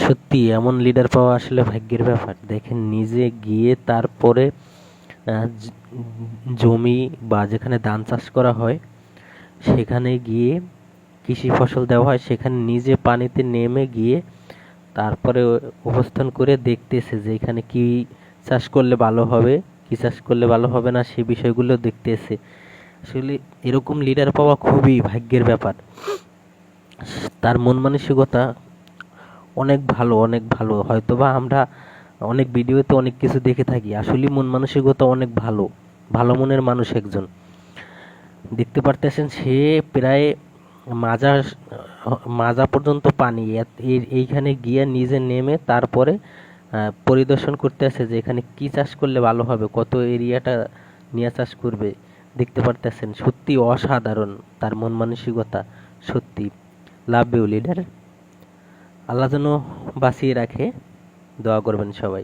সত্যি এমন লিডার পাওয়া আসলে ভাগ্যের ব্যাপার। দেখেন নিজে গিয়ে তারপরে জমি বা যেখানে ধান চাষ করা হয় সেখানে গিয়ে কৃষি ফসল দেওয়া হয়, সেখানে নিজে পানিতে নেমে গিয়ে তারপরে অবস্থান করে দেখতেছে যে এখানে কি চাষ করলে ভালো হবে, কি চাষ করলে ভালো হবে না, সেই বিষয়গুলো দেখতেছে। আসলে এরকম লিডার পাওয়া খুবই ভাগ্যের ব্যাপার। তার মন মানসিকতা অনেক ভালো, অনেক ভালো। হয়তোবা আমরা অনেক ভিডিওতে অনেক কিছু দেখে থাকি, আসলে মন মানসিকতা অনেক ভালো, ভালো মনের মানুষ একজন। দেখতে পারতেছেন সে প্রায় মাজা মাজা পর্যন্ত পানি, এইখানে গিয়ে নিজে নেমে তারপরে পরিদর্শন করতে আসে যে এখানে কি চাষ করলে ভালো হবে, কত এরিয়াটা নিয়ে চাষ করবে। দেখতে পারতেছেন সত্যি অসাধারণ তার মন মানসিকতা। সত্যি লাভ ইউ লিডার। আল্লাহ যেন বাঁচিয়ে রাখে। দোয়া করবেন সবাই।